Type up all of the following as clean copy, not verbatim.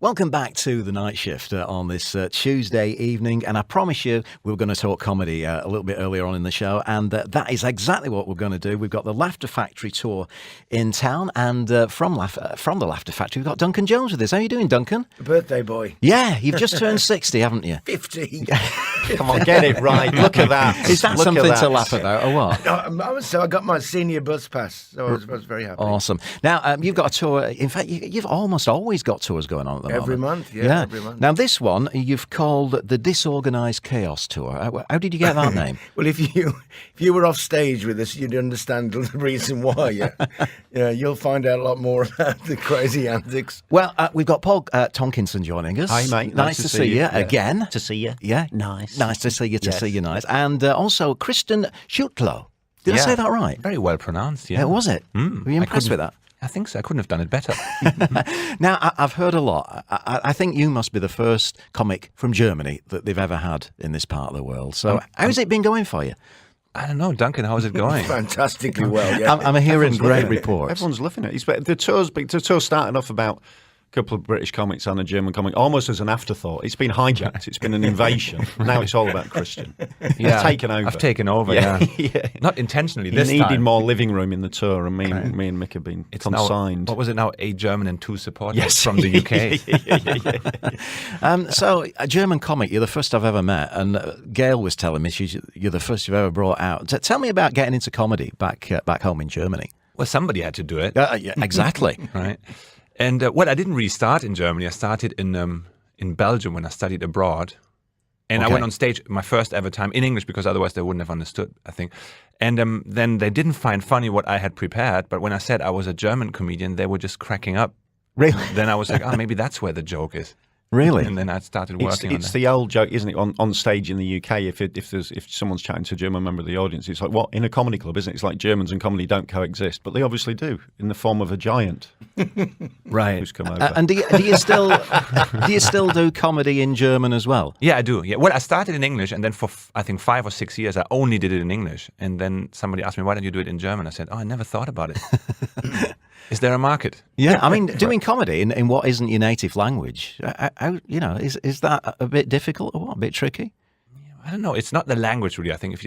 Welcome back to the night shift on this Tuesday evening, and I promise you we were going to talk comedy a little bit earlier on in the show, and that is exactly what we're going to do. We've got the Laughter Factory tour in town, and from the Laughter Factory we've got Duncan Jones with us. How are you doing, Duncan? Birthday boy. Yeah, you've just turned 60, haven't you? 50. Come on, get it right. Look at that. Is that something to laugh about, or what? No, I got my senior bus pass, so I was very happy. Awesome. Now, you've got a tour. In fact, you've almost always got tours going on at the moment. Every month, yeah, every month. Now, this one you've called the Disorganized Chaos Tour. How did you get that name? Well, if you were off stage with us, you'd understand the reason why. Yeah, you'll find out a lot more about the crazy antics. Well, we've got Paul Tonkinson joining us. Hi, mate. Nice to see you again. To see you. Yeah. Nice. Nice to see you, see you, nice. And also, Kristen Schulte-Loh. Did I say that right? Very well pronounced, yeah. Was it? Were you impressed with that? I think so. I couldn't have done it better. Now, I've heard a lot. I think you must be the first comic from Germany that they've ever had in this part of the world. So how's it been going for you? I don't know, Duncan, how's it going? Fantastically well, yeah. I'm hearing great reports. Everyone's loving it. The tour started off about a couple of British comics and a German comic, almost as an afterthought. It's been hijacked. It's been an invasion. Now it's all about Christian. Yeah, It's taken over. I've taken over, yeah. Not intentionally He this needed time. more living room in the tour, and me and Mick have been consigned. Now, what was it now? 8 German and 2 supporters from the UK. So, a German comic, you're the first I've ever met, and Gail was telling me you're the first you've ever brought out. Tell me about getting into comedy back home in Germany. Well, somebody had to do it. Yeah, exactly. Right. And I didn't really start in Germany. I started in Belgium when I studied abroad. And I went on stage my first ever time in English because otherwise they wouldn't have understood, I think. And then they didn't find funny what I had prepared. But when I said I was a German comedian, they were just cracking up. Really? Then I was like, maybe that's where the joke is. Really? And then I started working on It's that. the old joke, isn't it? On stage in the UK, if someone's chatting to a German member of the audience, it's like, what, in a comedy club, isn't it? It's like Germans and comedy don't coexist, but they obviously do, in the form of a giant. Right. Who's come over. And do you still do comedy in German as well? Yeah, I do. Yeah. Well, I started in English, and then for I think 5 or 6 years, I only did it in English. And then somebody asked me, "Why don't you do it in German?" I said, "Oh, I never thought about it. Is there a market?" Yeah, I mean, doing comedy in what isn't your native language, is that a bit difficult or what? A bit tricky? I don't know. It's not the language, really. I think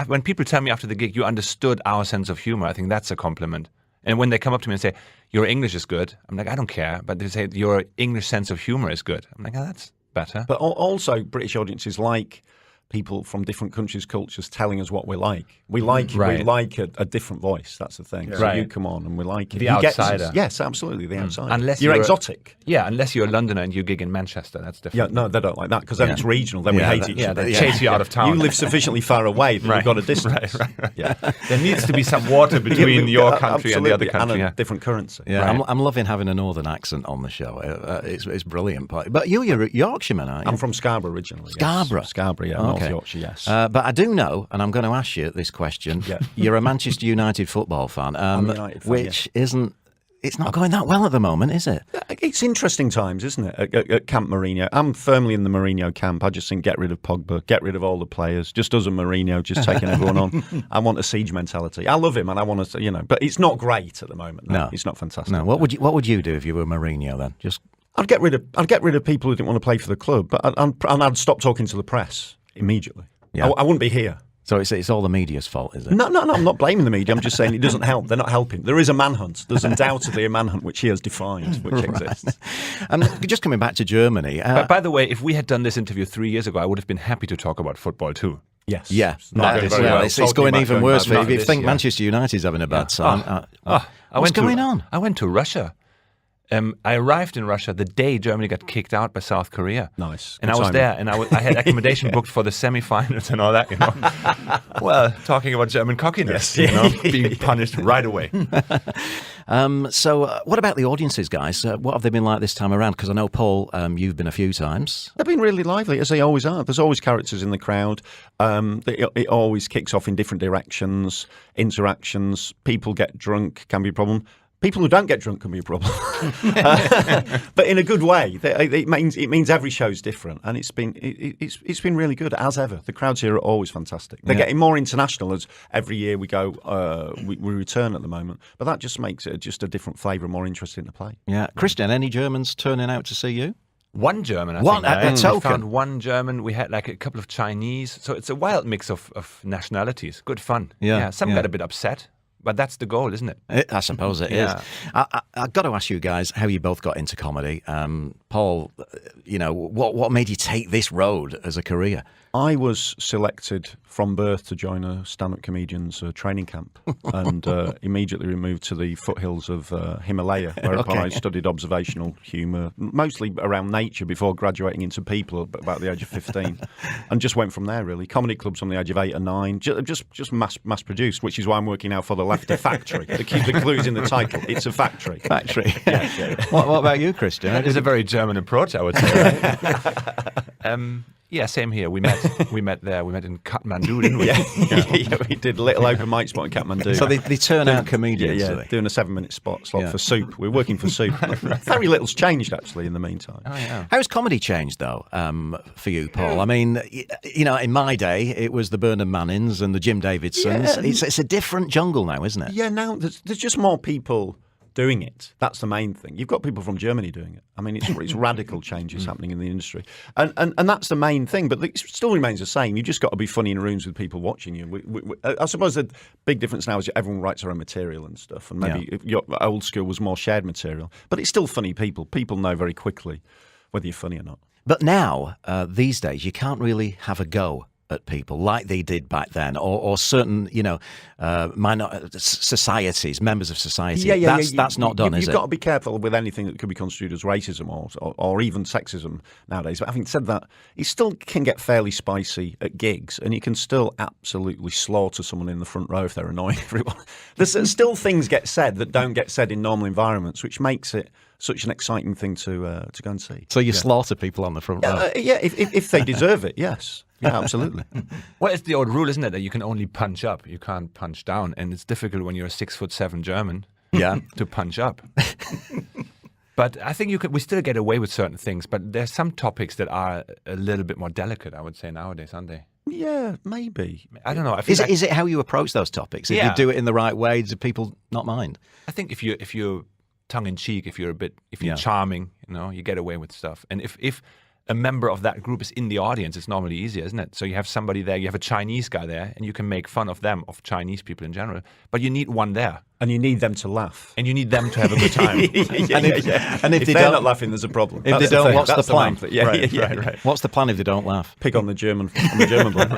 when people tell me after the gig, you understood our sense of humor, I think that's a compliment. And when they come up to me and say, "Your English is good," I'm like, I don't care. But they say, "Your English sense of humor is good." I'm like, that's better. But also, British audiences like people from different countries' cultures telling us what we like. We like a different voice. That's the thing. Yeah. So Right. you come on and we like it. The He gets outsider. us. Yes, absolutely, the outsider. Unless you're you're exotic. Yeah, unless you're a Londoner and you gig in Manchester, that's Yeah, different. no, they don't like that because then it's regional. Then we hate each other. They chase you out of town. You live sufficiently far away that you've got a distance. Right. Yeah. There needs to be some water between your country and the other Absolutely, country. and a Yeah. different currency. Yeah, Right. I'm loving having a northern accent on the show. It's brilliant. But you're Yorkshireman, aren't you? I'm from Scarborough originally. Scarborough? Yes. Scarborough, yeah, Okay. North Yorkshire, yes. But I do know, and I'm going to ask you this question. Yeah. You're a Manchester United football fan, I'm a United fan, which isn't. It's not going that well at the moment, is it? It's interesting times, isn't it, at Camp Mourinho? I'm firmly in the Mourinho camp. I just think get rid of Pogba, get rid of all the players. Just us and Mourinho, just taking everyone on. I want a siege mentality. I love him, and I want to, but it's not great at the moment. No. It's not fantastic. No. What would you do if you were Mourinho then? Just I'd get rid of people who didn't want to play for the club, but I'd stop talking to the press immediately. Yeah. I wouldn't be here. so it's all the media's fault, is it? No, I'm not blaming the media. I'm just saying it doesn't help. They're not helping. There is a manhunt. There's undoubtedly a manhunt which he has defined, which exists. And just coming back to Germany. But by the way, if we had done this interview 3 years ago, I would have been happy to talk about football too. Yes. Yeah, Not it's, very well. it's Talking going about even going worse bad. for you. If you This, think yeah. Manchester United's having a bad time. What's going on? I went to Russia. I arrived in Russia the day Germany got kicked out by South Korea. Nice. And Good I was timing. there, and I had accommodation booked for the semi-finals and all that, Well, talking about German cockiness, being punished right away. So what about the audiences, guys? What have they been like this time around? Because I know, Paul, you've been a few times. They've been really lively, as they always are. There's always characters in the crowd. It always kicks off in different directions, interactions. People get drunk, can be a problem. People who don't get drunk can be a problem, but in a good way. It means every show's different, and it's been really good as ever. The crowds here are always fantastic. They're getting more international as every year we go. We return at the moment, but that just makes it just a different flavour, more interesting to play. Yeah, Christian, any Germans turning out to see you? One German, I One, think. a We token. found one German. We had like a couple of Chinese. So it's a wild mix of nationalities. Good fun. Yeah, Some yeah. got a bit upset, but that's the goal, isn't it? I suppose it is. Yeah. I've got to ask you guys how you both got into comedy. Paul, what made you take this road as a career? I was selected from birth to join a stand-up comedians training camp, and immediately moved to the foothills of Himalaya, whereupon I studied observational humour, mostly around nature, before graduating into people at about the age of 15, and just went from there. Really, comedy clubs from the age of 8 or 9, just mass-produced, which is why I'm working now for the Laughter Factory. The clue's in the title. It's a factory. Factory. What about you, Christian? It is a very German approach, I would say. Right? Yeah, same here. We met there. We met in Kathmandu, didn't we? Yeah, we did a little open mic spot in Kathmandu. So they turn out comedians, do they? Doing a 7-minute slot for Soup. We're working for Soup. Very little's changed, actually, in the meantime. Oh, yeah. How's comedy changed, though, for you, Paul? I mean, in my day, it was the Bernard Mannings and the Jim Davidsons. Yeah. It's a different jungle now, isn't it? Yeah, now there's just more people doing it. That's the main thing. You've got people from Germany doing it. I mean, it's radical changes happening in the industry, and that's the main thing. But it still remains the same. You just got to be funny in rooms with people watching you. I suppose the big difference now is everyone writes their own material and stuff, and maybe your old school was more shared material. But it's still funny people. People know very quickly whether you're funny or not. But now, these days, you can't really have a go at people like they did back then, or certain, societies, members of society. That's not done, is it? You've got to be careful with anything that could be construed as racism or even sexism nowadays. But having said that, it still can get fairly spicy at gigs, and you can still absolutely slaughter someone in the front row if they're annoying everyone. There's still things get said that don't get said in normal environments, which makes it such an exciting thing to go and see. So you slaughter people on the front row? If they deserve it, yes. Yeah, absolutely. Well, it's the old rule, isn't it, that you can only punch up, you can't punch down, and it's difficult when you're a 6'7" German, to punch up. But I think we still get away with certain things, but there's some topics that are a little bit more delicate, I would say, nowadays, aren't they? Yeah, maybe. I don't know. Is it how you approach those topics? If you do it in the right way, do people not mind? I think if you're tongue in cheek, if you're charming, you get away with stuff, and if a member of that group is in the audience, it's normally easier, isn't it? So you have somebody there, you have a Chinese guy there, and you can make fun of them, of Chinese people in general, but you need one there. And you need them to laugh. And you need them to have a good time. And if they're not laughing, there's a problem. If they don't, what's the plan? Right. What's the plan if they don't laugh? Pick on the German bloke.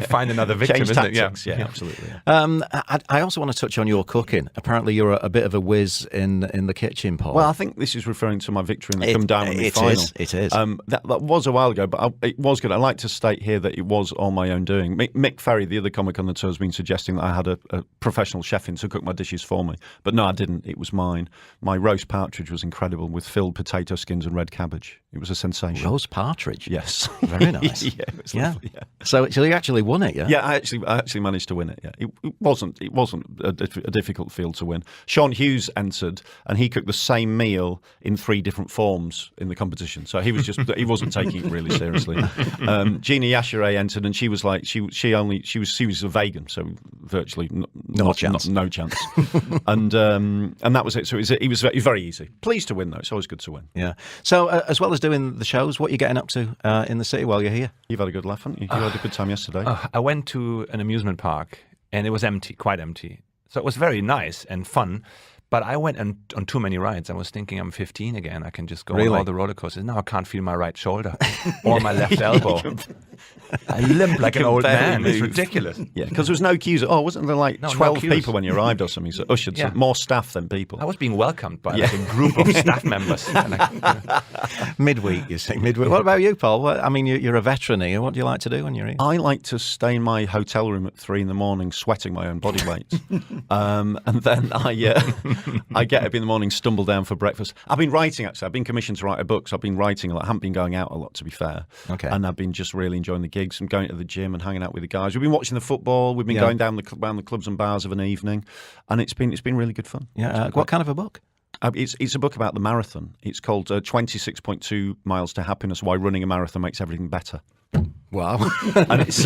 Find another victim, Change isn't tactics. it? Yeah, absolutely. I also want to touch on your cooking. Apparently, you're a bit of a whiz in the kitchen, Paul. Well, I think this is referring to my victory in the come down on the final. It is. That was a while ago, but it was good. I'd like to state here that it was all my own doing. Mick Ferry, the other comic on the tour, has been suggesting that I had a professional chef in to cook my dishes for me. But no, I didn't. It was mine. My roast partridge was incredible with filled potato skins and red cabbage. It was a sensation. Roast partridge? Yes. Very nice. Yeah, it was lovely, yeah. So you actually won it, yeah? Yeah, I actually managed to win it. Yeah, it wasn't a difficult field to win. Sean Hughes entered, and he cooked the same meal in 3 different forms in the competition. So he wasn't taking it really seriously. Gina Yashere entered, and she was like she was a vegan, so virtually no chance. and that was it. So it was very easy. Pleased to win though. It's always good to win. Yeah. So as well as doing the shows, what are you getting up to in the city while you're here? You've had a good laugh, haven't you? You had a good time yesterday. I went to an amusement park and it was empty, quite empty. So it was very nice and fun. But I went on too many rides. I was thinking I'm 15 again. I can just go on all the roller coasters. Now I can't feel my right shoulder or my left elbow. I limp like an old man. It's ridiculous. Yeah, because there was no queues. Oh, wasn't there like 12 queues. people when you arrived or something? So ushered more staff than people. I was being welcomed by like a group of staff members. Midweek, you say. Midweek. What about you, Paul? I mean, you're a veteran here. What do you like to do when you're here? I like to stay in my hotel room at 3 a.m, sweating my own body weight. And then I get up in the morning, stumble down for breakfast. I've been writing, actually. I've been commissioned to write a book, so I've been writing a lot. I haven't been going out a lot, to be fair. Okay. And I've been just really enjoying the gigs and going to the gym and hanging out with the guys. We've been watching the football. We've been going down the clubs and bars of an evening, and it's been really good fun. Yeah. What kind of a book? It's a book about the marathon. It's called 26.2 Miles to Happiness, Why Running a Marathon Makes Everything Better. Wow. And it's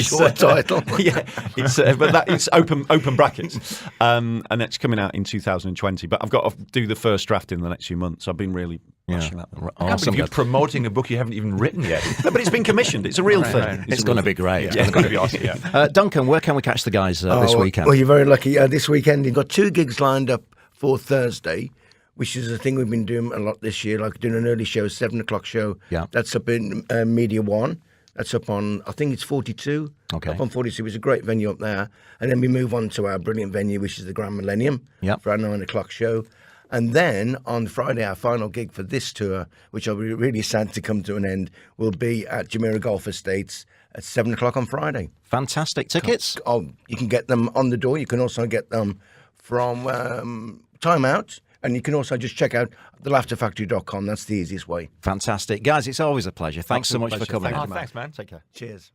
Short title. Yeah, it's open brackets, and it's coming out in 2020. But I've got to do the first draft in the next few months. I've been really rushing that. Awesome. You're promoting a book you haven't even written yet. No, but it's been commissioned. It's a real thing. Right. It's going to be great. It's going to be awesome. Yeah. Duncan, where can we catch the guys this weekend? Well, you're very lucky. This weekend, you've got 2 gigs lined up for Thursday, which is a thing we've been doing a lot this year, like doing an early show, 7 o'clock show. Yeah. That's up in Media One. That's up on, I think it's 42. Okay. Up on 42. It's a great venue up there. And then we move on to our brilliant venue, which is the Grand Millennium, for our 9 o'clock show. And then on Friday, our final gig for this tour, which I'll be really sad to come to an end, will be at Jumeirah Golf Estates at 7 o'clock on Friday. Fantastic. Tickets? Oh, you can get them on the door. You can also get them from Time Out. And you can also just check out thelaughterfactory.com. That's the easiest way. Fantastic. Guys, it's always a pleasure. Thanks so much for coming. Thank you, Thanks, man. Take care. Cheers.